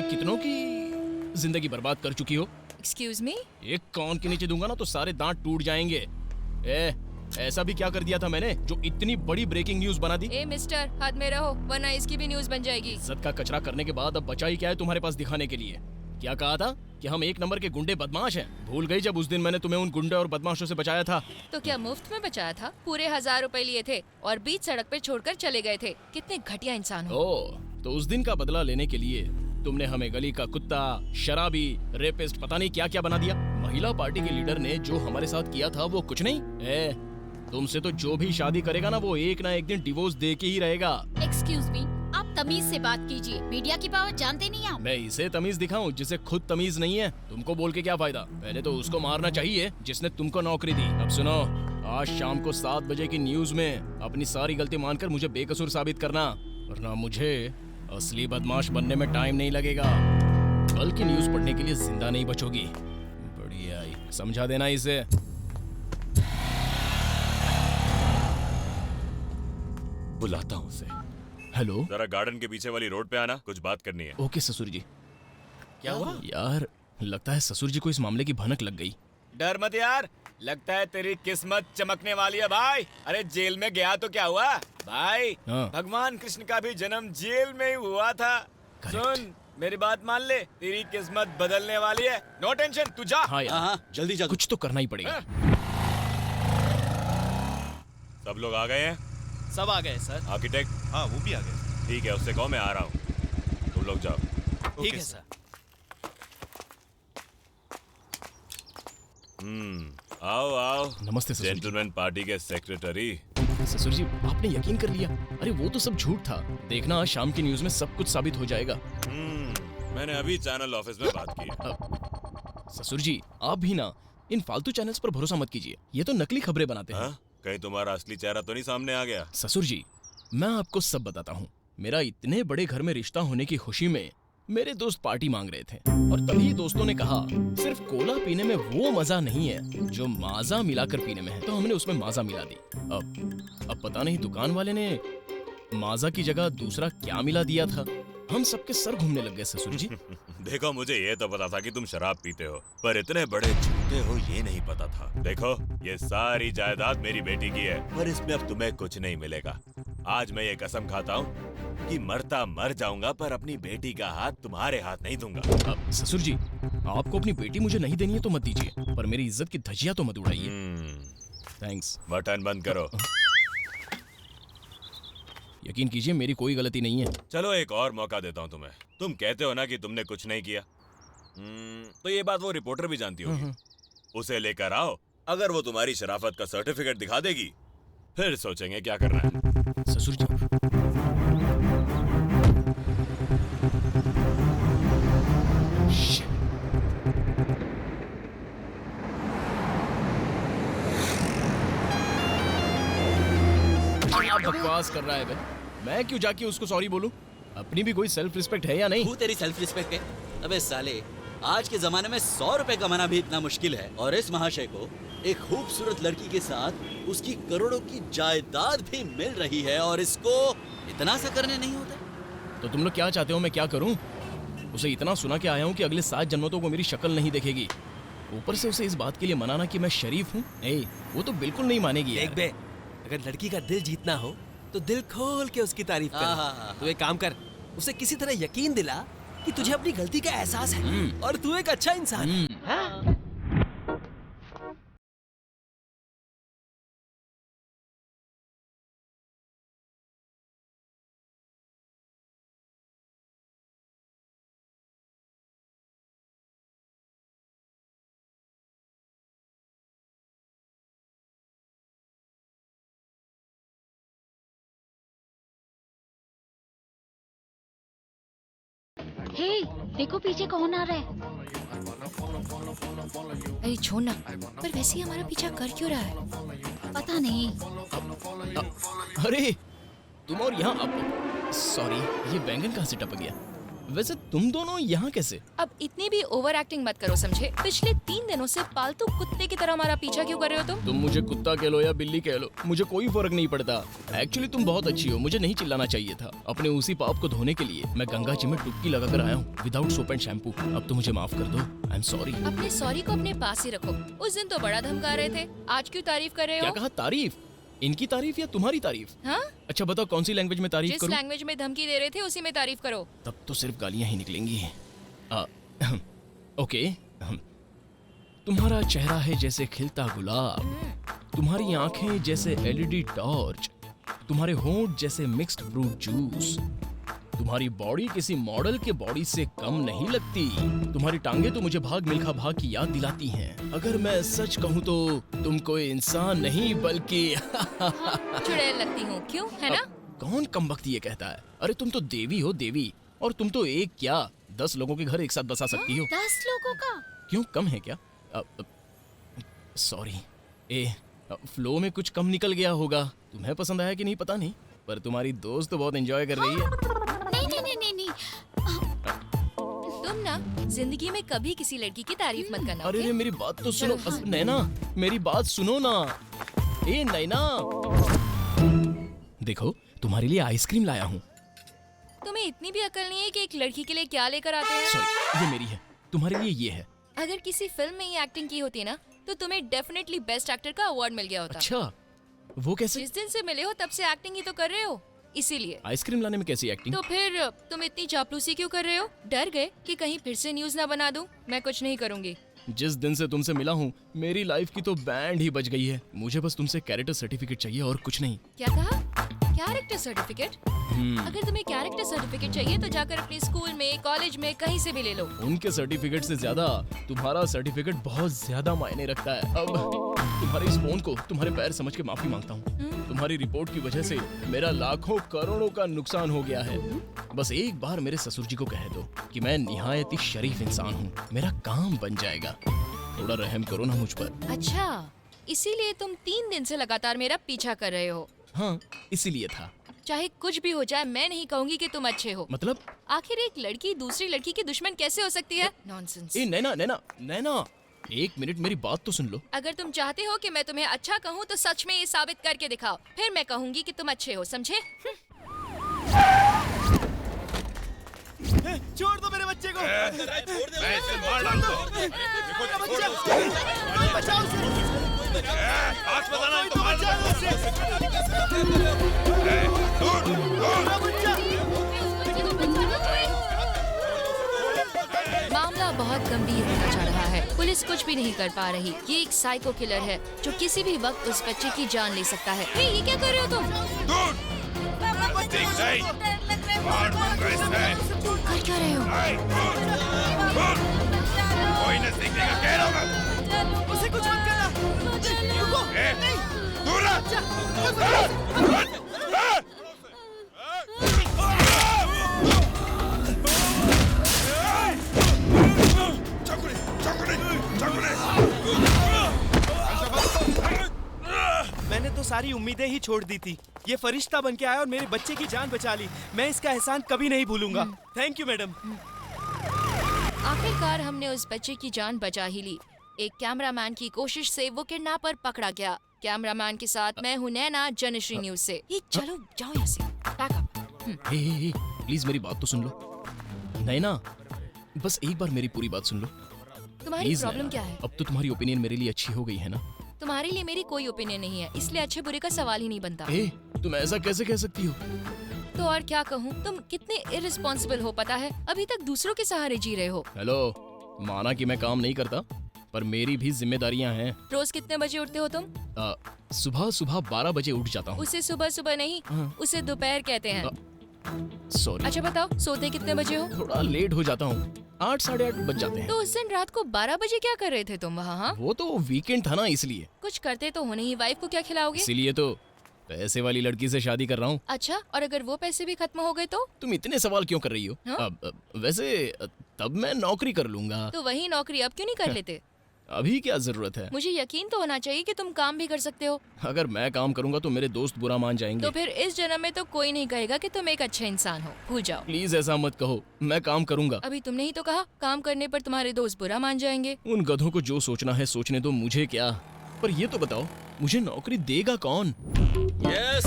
कितनों की जिंदगी बर्बाद कर चुकी हो। Excuse me. एक कान के नीचे दूंगा ना तो सारे दांत टूट जाएंगे। ऐसा भी क्या कर दिया था मैंने जो इतनी बड़ी ब्रेकिंग न्यूज बना दी। ए मिस्टर, हाथ में रहो वरना इसकी भी न्यूज बन जाएगी। इज्जत का कचरा करने के बाद अब बचा ही क्या है तुम्हारे पास दिखाने के लिए। क्या कहा था कि हम एक नंबर के गुंडे बदमाश हैं। भूल गई जब उस दिन मैंने तुम्हें उन गुंडे और बदमाशों से बचाया था। तो क्या मुफ्त में बचाया था? पूरे 1000 रुपए लिए थे और बीच सड़क पे छोड़कर चले गए थे। कितने घटिया इंसान हो। तो उस दिन का बदला लेने के लिए तुमने हमें गली का कुत्ता, शराबी, रेपिस्ट, पता नहीं क्या क्या बना दिया। महिला पार्टी के लीडर ने जो हमारे साथ किया था वो कुछ नहीं। तुमसे तो जो भी शादी करेगा ना वो एक ना एक दिन डिवोर्स दे के ही रहेगा। एक्सक्यूज मी, आप तमीज से बात कीजिए। मीडिया की पावर जानते नहीं आप। मैं इसे तमीज दिखाऊं जिसे खुद तमीज नहीं है। तुमको बोल के क्या फायदा। पहले तो उसको मारना चाहिए जिसने तुमको नौकरी दी। अब सुनो, आज शाम को 7 बजे की न्यूज में अपनी सारी गलती मानकर मुझे बेकसूर साबित करना, वरना मुझे असली बदमाश बनने में टाइम नहीं लगेगा। कल की न्यूज पढ़ने के लिए जिंदा नहीं बचोगी। बढ़िया, समझा देना इसे। बुलाता हूँ उसे। हेलो, जरा गार्डन के पीछे वाली रोड पे आना, कुछ बात करनी है। ओके ससुर जी। क्या हुआ यार, लगता है ससुर जी को इस मामले की भनक लग गई। डर मत यार, लगता है तेरी किस्मत चमकने वाली है भाई। अरे जेल में गया तो क्या हुआ भाई। हाँ। भगवान कृष्ण का भी जन्म जेल में ही हुआ था। Correct. सुन मेरी बात मान ले, तेरी किस्मत बदलने वाली है। नो टेंशन, तू जा। हाँ यार, जल्दी जल्दी। कुछ तो करना ही पड़ेगा। सब लोग आ गए हैं? सब आ गए सर। आर्किटेक्ट? हाँ वो भी आ गए। ठीक है, उससे कहो मैं आ रहा हूँ। तुम लोग जाओ। ठीक है सर। आओ आओ। नमस्ते ससुर जी। जेंटलमैन पार्टी के सेक्रेटरी। ससुर जी, आपने यकीन कर लिया। अरे वो तो सब झूठ था। देखना आज शाम की न्यूज में सब कुछ साबित हो जाएगा। मैंने अभी चैनल ऑफिस में बात की है। ससुर जी, आप भी ना इन फालतू चैनल्स पर भरोसा मत कीजिए। ये तो नकली खबरें बनाते हैं। हाँ? कहीं तुम्हारा असली चेहरा तो नहीं सामने आ गया? ससुर जी, मैं आपको सब बताता हूँ। मेरा इतने बड़े घर में रिश्ता होने की खुशी में मेरे दोस्त पार्टी मांग रहे थे और तभी दोस्तों ने कहा सिर्फ कोला पीने में वो मजा नहीं है जो माजा मिलाकर पीने में है, तो हमने उसमें माजा मिला दी। अब पता नहीं दुकान वाले ने माजा की जगह दूसरा क्या मिला दिया था। हम सबके सर घूमने लग गए ससुर जी। देखो, मुझे ये तो पता था कि तुम शराब पीते हो, पर इतने बड़े झूठे हो ये नहीं पता था। देखो, ये सारी जायदाद मेरी बेटी की है, पर इसमें अब तुम्हें कुछ नहीं मिलेगा। आज मैं ये कसम खाता हूँ कि मरता मर जाऊंगा, पर अपनी बेटी का हाथ तुम्हारे हाथ नहीं दूंगा। अब ससुर जी, आपको अपनी बेटी मुझे नहीं देनी है तो मत दीजिए, पर मेरी इज्जत की धज्जियां तो मत उड़ाइए। थैंक्स। बटन बंद करो। यकीन कीजिए मेरी कोई गलती नहीं है। चलो एक और मौका देता हूँ तुम्हें। तुम कहते हो ना कि तुमने कुछ नहीं किया, तो ये बात वो रिपोर्टर भी जानती होगी। उसे लेकर आओ, अगर वो तुम्हारी शराफत का सर्टिफिकेट दिखा देगी फिर सोचेंगे क्या करना है। ससुर जी, क्या बकवास कर रहा है बे? मैं क्यों जाके उसको सॉरी बोलूं? अपनी भी कोई सेल्फ रिस्पेक्ट है या नहीं? तू तेरी सेल्फ रिस्पेक्ट है? अबे साले, आज के जमाने में 100 रुपए कमाना भी इतना मुश्किल है और इस महाशय को एक खूबसूरत लड़की के साथ उसकी करोड़ों की जायदाद भी मिल रही है और इसको इतना सा करने नहीं होता। तो तुम लोग क्या चाहते हो मैं क्या करूं? उसे इतना सुना के आया हूं कि अगले 7 जन्मों तो वो मेरी शक्ल नहीं देखेगी। ऊपर से उसे इस बात के लिए मनाना कि मैं शरीफ हूं, वो तो बिल्कुल नहीं मानेगी यार। देख बे, अगर लड़की का दिल जीतना हो तो दिल खोल के उसकी तारीफ कर। तू एक काम कर, उसे किसी तरह यकीन दिला कि तुझे अपनी गलती का एहसास है और तू एक अच्छा इंसान है। हे, देखो पीछे कौन आ रहा है। अरे छोड़ ना, पर वैसे ही हमारा पीछा कर क्यों रहा है? पता नहीं। अरे तुम और यहाँ सॉरी, ये बैंगन कहाँ से टपक गया? वैसे तुम दोनों यहाँ कैसे? अब इतनी भी ओवर एक्टिंग मत करो, समझे? पिछले 3 दिनों से पालतू कुत्ते की तरह हमारा पीछा क्यों कर रहे हो तुम? तुम मुझे कुत्ता कह लो या बिल्ली कह लो, मुझे कोई फर्क नहीं पड़ता। एक्चुअली तुम बहुत अच्छी हो, मुझे नहीं चिल्लाना चाहिए था। अपने उसी पाप को धोने के लिए मैं गंगा जी में डुबकी लगाकर आया हूँ विदाउट सोप एंड शैम्पू। अब तो मुझे माफ कर दो, आई एम सॉरी। अपने सॉरी को अपने पास ही रखो। उस दिन तो बड़ा धमका रहे थे, आज क्यों तारीफ कर रहे क्या हो? कहा? तारीफ? इनकी तारीफ या तुम्हारी तारीफ? हाँ? अच्छा बताओ कौन सी लैंग्वेज में तारीफ जिस करूं? लैंग्वेज में धमकी दे रहे थे उसी में तारीफ करो। तब तो सिर्फ गालियां ही निकलेंगी। ओके, तुम्हारा चेहरा है जैसे खिलता गुलाब, तुम्हारी आंखें जैसे एलईडी टॉर्च, तुम्हारे होंठ जैसे मिक्स्ड फ्रूट जूस, तुम्हारी बॉडी किसी मॉडल के बॉडी से कम नहीं लगती, तुम्हारी टांगे तो मुझे भाग मिल्खा भाग की याद दिलाती हैं। अगर मैं सच कहूँ तो तुम कोई इंसान नहीं बल्कि चुड़ैल लगती हूँ, क्यों? है ना? कौन कमबख्त ये कहता है? अरे तुम तो देवी हो देवी, और तुम तो एक क्या 10 लोगों के घर एक साथ बसा सकती हो। 10 लोगों का? क्यों, कम है क्या? सॉरी, फ्लो में कुछ कम निकल गया होगा। तुम्हें पसंद आया कि नहीं पता नहीं, पर तुम्हारी दोस्त तो बहुत एंजॉय कर रही है। नहीं। तुम ना जिंदगी में कभी किसी लड़की की तारीफ मत करना। अरे ओके? रे मेरी बात तो सुनो। चलो, हाँ। नैना मेरी बात सुनो ना। ए नैना, देखो तुम्हारे लिए आइसक्रीम लाया हूँ। तुम्हें इतनी भी अकल नहीं है कि एक लड़की के लिए क्या लेकर आते हैं? सॉरी, ये मेरी है, तुम्हारे लिए ये है। अगर किसी फिल्म में ये एक्टिंग की होती ना तो तुम्हें डेफिनेटली बेस्ट एक्टर का अवार्ड मिल गया होता। अच्छा, वो कैसे? जिस दिन से मिले हो तब से एक्टिंग ही तो कर रहे हो, इसीलिए। आइसक्रीम लाने में कैसी एक्टिंग? तो फिर तुम इतनी चापलूसी क्यों कर रहे हो? डर गए कि कहीं फिर से न्यूज ना बना दूं? मैं कुछ नहीं करूंगी। जिस दिन से तुमसे मिला हूँ मेरी लाइफ की तो बैंड ही बज गई है। मुझे बस तुमसे कैरेक्टर सर्टिफिकेट चाहिए और कुछ नहीं। क्या कहा? Character certificate? अगर तुम्हें कैरेक्टर सर्टिफिकेट चाहिए तो जाकर अपने स्कूल में, कॉलेज में, कहीं से भी ले लो। उनके सर्टिफिकेट से ज्यादा तुम्हारा सर्टिफिकेट बहुत ज्यादा मायने रखता है। अब तुम्हारे इस फोन को तुम्हारे पैर समझ के माफी मांगता हूँ। तुम्हारी रिपोर्ट की वजह से मेरा लाखों करोड़ों का नुकसान हो गया है। बस एक बार मेरे ससुर जी को कह दो कि मैं निहायत ही शरीफ इंसान हूँ, मेरा काम बन जाएगा। थोड़ा रहम करो ना मुझ पर। अच्छा, इसीलिए तुम 3 दिन से लगातार मेरा पीछा कर रहे हो? हाँ, इसीलिए था। चाहे कुछ भी हो जाए मैं नहीं कहूंगी कि तुम अच्छे हो। मतलब? आखिर एक लड़की दूसरी लड़की की दुश्मन कैसे हो सकती है? नॉनसेंस। ए नैना नैना नैना, एक मिनट मेरी बात तो सुन लो। अगर तुम चाहते हो कि मैं तुम्हें अच्छा कहूँ तो सच में ये साबित करके दिखाओ, फिर मैं कहूंगी कि तुम अच्छे हो, समझे? छोड़ दो मेरे बच्चे को। मैं इसे मार डालता हूँ। बचाओ उसे। हाथ बताना तो मार मामला बहुत गंभीर होता जा रहा है। पुलिस कुछ भी नहीं कर पा रही। ये एक साइको किलर है जो किसी भी वक्त उस बच्चे की जान ले सकता है। हे, ये क्या कर रहे हो तुम? देख नहीं, मार दूंगा इसे। कर क्या रहे हो? कोई न सीखने का कह रहा हूँ मैं। उसे कुछ मत करना। रुको। दूर मैंने तो सारी उम्मीदें ही छोड़ दी थी। ये फरिश्ता बन के आया और मेरे बच्चे की जान बचा ली। मैं इसका एहसान कभी नहीं भूलूंगा। Thank you madam. आखिरकार हमने उस बच्चे की जान बचा ही ली। एक कैमरामैन की कोशिश से वो किडनैपर पकड़ा गया। कैमरामैन के साथ मैं हूँ नैना, जनश्री न्यूज से। ये चलो जाओ यहाँ से। Pack up. हे, प्लीज मेरी बात तो सुन लो। नैना, बस एक बार मेरी पूरी बात सुन लो तुम्हारी प्लीज। प्रॉब्लम नैना, क्या है? अब तो तुम्हारी ओपिनियन मेरे लिए अच्छी हो गई है ना? तुम्हारे लिए मेरी कोई ओपिनियन नहीं है, इसलिए अच्छे बुरे का सवाल ही नहीं बनता। ए, तुम ऐसा कैसे कह सकती हो? तो और क्या कहूँ, तुम कितने इररिस्पॉन्सिबल हो पता है? अभी तक दूसरों के सहारे जी रहे हो। हेलो, माना कि मैं काम नहीं करता, पर मेरी भी जिम्मेदारियां हैं। रोज कितने बजे उठते हो तुम? सुबह सुबह 12 बजे उठ जाता हूँ। उसे सुबह सुबह नहीं, हाँ। उसे दोपहर कहते हैं। सॉरी। अच्छा बताओ, सोते कितने बजे हो? थोड़ा लेट हो जाता हूँ, 8 साढ़े 8 बज जाते हैं। तो उस दिन रात को 12 बजे क्या कर रहे थे तुम वहाँ? हाँ? वो तो वीकेंड था ना, इसलिए। कुछ करते तो हो नहीं, वाइफ को क्या खिलाओगे? इसीलिए तो पैसे वाली लड़की से शादी कर रहा हूँ। अच्छा, और अगर वो पैसे भी खत्म हो गए तो? तुम इतने सवाल क्यों कर रही हो? हाँ? वैसे तब मैं नौकरी कर लूंगा। तो वही नौकरी अब क्यों नहीं कर लेते? अभी क्या जरूरत है? मुझे यकीन तो होना चाहिए कि तुम काम भी कर सकते हो। अगर मैं काम करूंगा तो मेरे दोस्त बुरा मान जाएंगे। तो फिर इस जन्म में तो कोई नहीं कहेगा कि तुम एक अच्छा इंसान हो। भूल जाओ। प्लीज ऐसा मत कहो, मैं काम करूंगा। अभी तुमने ही तो कहा काम करने पर तुम्हारे दोस्त बुरा मान जाएंगे। उन गधों को जो सोचना है सोचने दो, मुझे क्या। पर ये तो बताओ, मुझे नौकरी देगा कौन? यस,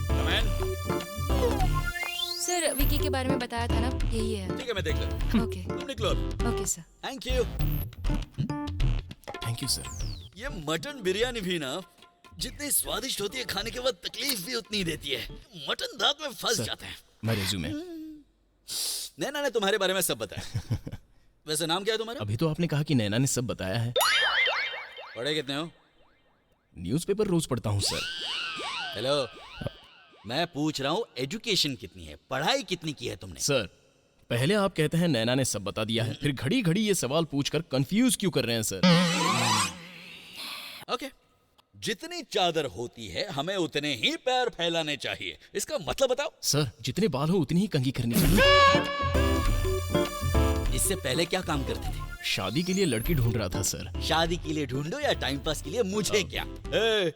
कम इन। सर, विकी के बारे में बताया था ना, यही है। ठीक है, मैं देख लेता। ओके तुम निकलो। Okay sir. Thank you. Thank you sir. ये मटन बिरयानी भी ना जितनी स्वादिष्ट होती है, खाने के बाद तकलीफ भी उतनी देती है। मटन दांत में फंस सर। जाता है। मैं रेज्यूमे। नैना ने तुम्हारे बारे में सब बताया। वैसे नाम क्या है तुम्हारा? अभी तो आपने कहा कि नैना ने सब बताया है। पढ़े कितने हो? न्यूज़पेपर रोज पढ़ता हूँ सर। हेलो, मैं पूछ रहा हूँ एजुकेशन कितनी है, पढ़ाई कितनी की है तुमने? सर, पहले आप कहते हैं नैना ने सब बता दिया है, फिर घड़ी घड़ी ये सवाल पूछकर कंफ्यूज क्यों कर रहे हैं सर? ओके, जितनी चादर होती है हमें उतने ही पैर फैलाने चाहिए, इसका मतलब बताओ। सर, जितने बाल हो उतनी ही कंघी करनी चाहिए। इससे पहले क्या काम करते थे? शादी के लिए लड़की ढूंढ रहा था सर। शादी के लिए ढूंढो या टाइम पास के लिए, मुझे क्या?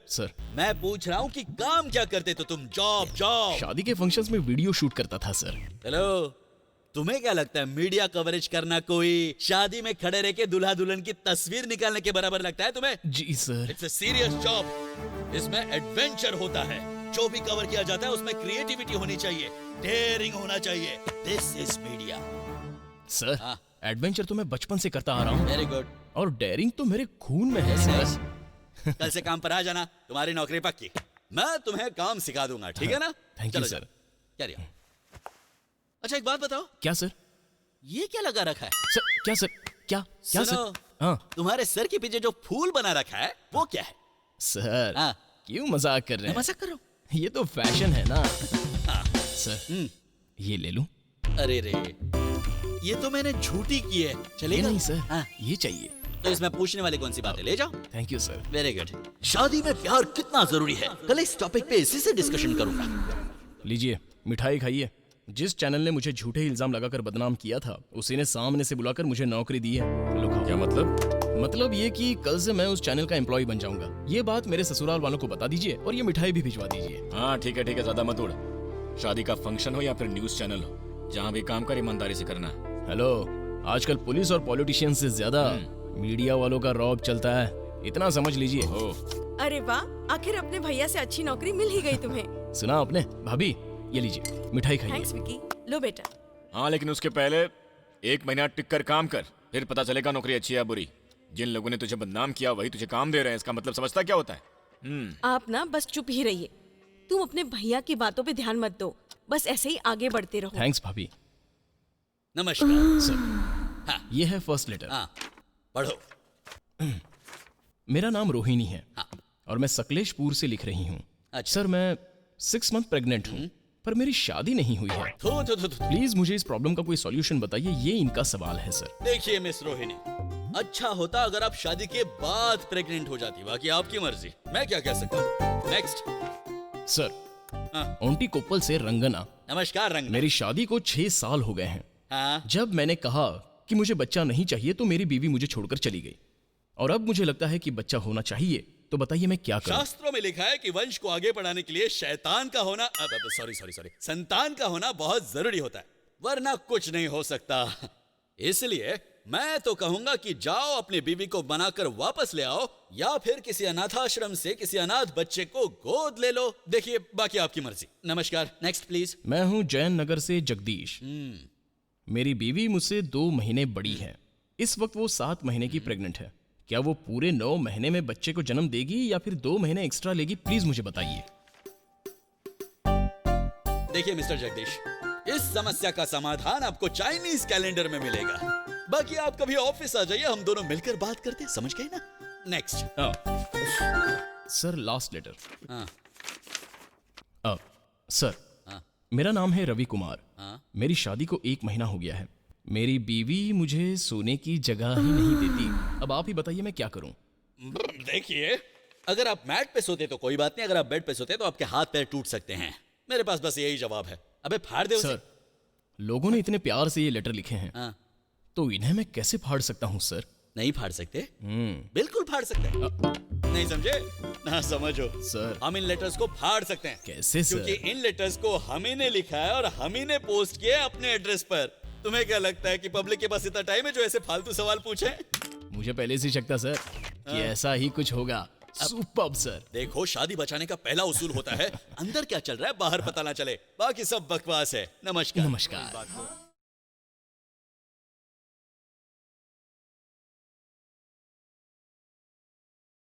सर, मैं पूछ रहा हूँ कि काम क्या करते तो तुम? Job job. शादी के फंक्शंस में वीडियो शूट करता था सर। हेलो, तुम्हें क्या लगता है मीडिया कवरेज करना कोई शादी में खड़े रह के दूल्हा दुल्हन की तस्वीर निकालने के बराबर लगता है तुम्हें? जी sir. It's a serious job. इसमें एडवेंचर होता है। जो भी कवर किया जाता है उसमें क्रिएटिविटी होनी चाहिए, डेयरिंग होना चाहिए। This is media. सर, हाँ। एडवेंचर तो मैं बचपन से करता आ रहा हूँ वेरी गुड। और डेयरिंग तो मेरे खून में है सर। कल से काम पर आ जाना, तुम्हारी नौकरी पक्की। मैं तुम्हें काम सिखा दूंगा, ठीक है ना? थैंक यू चलो सर। जाओ। क्या रिया? अच्छा, एक बात बताओ, क्या सर? ये क्या लगा रखा है? सर, क्या सर? क्या क्या सुनो, सर? हाँ तुम्हारे सर के पीछे जो फूल बना रखा है वो क्या है? सर, हाँ। क्यों मजाक कर रहे मैं हैं? मजाक कर रहा हूँ। ये तो फैशन है ना। हाँ। सर, ये ले लूं? अरे रे, ये तो मैंने झूठी की है। ये चलेगा? नहीं सर, हाँ। ये चाहिए। तो इसमें पूछने वाली कौन सी बात है? ले जाओ। Thank you sir. Very good. शादी में प्यार कितना जरूरी है, कल इस टॉपिक पे इसी से डिस्कशन करूंगा। लीजिए, मिठाई खाइए। जिस चैनल ने मुझे झूठे इल्जाम लगाकर बदनाम किया था, उसी ने सामने से बुलाकर मुझे नौकरी दी है। लो खाओ। क्या मतलब? मतलब ये कि कल से मैं उस चैनल का एम्प्लॉय बन जाऊंगा। ये बात मेरे ससुराल वालों को बता दीजिए और ये मिठाई भी भिजवा दीजिए। हाँ ठीक है, ज्यादा मत उड़। शादी का फंक्शन हो या फिर न्यूज चैनल हो, जहाँ भी काम कर ईमानदारी से करना। हेलो, आजकल पुलिस और पॉलिटिशियन से ज्यादा मीडिया वालों का रौब चलता है, इतना समझ लीजिए। अरे वाह, आखिर अपने भैया से अच्छी नौकरी मिल ही गई तुम्हें। सुना आपने? भाभी, ये लीजिए, मिठाई खाइए। थैंक्स विकी। लो बेटा। हाँ, लेकिन उसके पहले 1 महीना टिक कर काम कर, फिर पता चलेगा नौकरी अच्छी है या बुरी। जिन लोगों ने तुझे बदनाम किया वही तुझे काम दे रहे हैं, इसका मतलब समझता क्या होता है? आप ना बस चुप ही रहिए। तुम अपने भैया की बातों पे ध्यान मत दो, बस ऐसे ही आगे बढ़ते रहो। थैंक्स भाभी। नमस्कार सर, ये है फर्स्ट लेटर। हाँ, पढ़ो। मेरा नाम रोहिणी है हाँ। और मैं सकलेशपुर से लिख रही हूँ। अच्छा। सर, मैं 6 मंथ प्रेग्नेंट हूँ, पर मेरी शादी नहीं हुई है। थो, थो, थो, थो। प्लीज मुझे इस प्रॉब्लम का कोई सॉल्यूशन बताइए, ये इनका सवाल है सर। देखिए मिस रोहिणी, अच्छा होता अगर आप शादी के बाद प्रेग्नेंट हो जाती, बाकी आपकी मर्जी, मैं क्या कह सकता हूँ। नेक्स्ट। सर, हाँ। ओंटी कोप्पल से रंगना। नमस्कार रंग। मेरी शादी को 6 साल हो गए हैं। हाँ। जब मैंने कहा कि मुझे बच्चा नहीं चाहिए तो मेरी बीवी मुझे छोड़कर चली गई, और अब मुझे लगता है कि बच्चा होना चाहिए। तो बताइए मैं क्या करूं? शास्त्रों में लिखा है कि वंश को आगे बढ़ाने के लिए शैतान का होना, सॉरी संतान का होना बहुत जरूरी होता है, वरना कुछ नहीं हो सकता। इसलिए मैं तो कहूंगा कि जाओ अपनी बीवी को बनाकर वापस ले आओ, या फिर किसी अनाथाश्रम से किसी अनाथ बच्चे को गोद ले लो। देखिए, बाकी आपकी मर्जी। नमस्कार। Next please. मैं हूं जैन नगर से जगदीश। मेरी बीवी मुझसे 2 महीने बड़ी है। इस वक्त वो 7 महीने की प्रेग्नेंट है। क्या वो पूरे 9 महीने में बच्चे को जन्म देगी या फिर 2 महीने एक्स्ट्रा लेगी? प्लीज मुझे बताइए। देखिए मिस्टर जगदीश, इस समस्या का समाधान आपको चाइनीज कैलेंडर में मिलेगा। बाकी आप कभी ऑफिस आ जाइए, हम दोनों मिलकर बात करते हैं, समझ गए ना? नेक्स्ट। Sir, last letter. हाँ। सर, हाँ। मेरा नाम है रवि कुमार। हाँ। मेरी शादी को 1 महीना हो गया है। मेरी बीवी मुझे सोने की जगह ही नहीं देती। अब आप ही बताइए मैं क्या करूं? देखिए, अगर आप मैट पे सोते तो कोई बात नहीं, अगर आप बेड पे सोते तो आपके हाथ पैर टूट सकते हैं। मेरे पास बस यही जवाब है। अबे फाड़ दे उसे। सर, लोगों ने इतने प्यार से ये लेटर लिखे हैं, हाँ। तो इन्हें मैं कैसे फाड़ सकता हूं सर? नहीं फाड़ सकते? हम्म, बिल्कुल फाड़ सकते हैं। नहीं समझे? ना समझो सर। हम इन लेटर्स को फाड़ सकते हैं। कैसे सर? क्योंकि इन लेटर्स को हम ही ने लिखा है और हम ही ने पोस्ट किए अपने एड्रेस पर। तुम्हें क्या लगता है कि पब्लिक के पास इतना टाइम है जो ऐसे फालतू सवाल पूछे? मुझे पहले से शक था सर कि ऐसा ही कुछ होगा। Superb sir. देखो, शादी बचाने का पहला उसूल होता है अंदर क्या चल रहा है बाहर पता ना चले, बाकी सब बकवास है। नमस्कार। नमस्कार।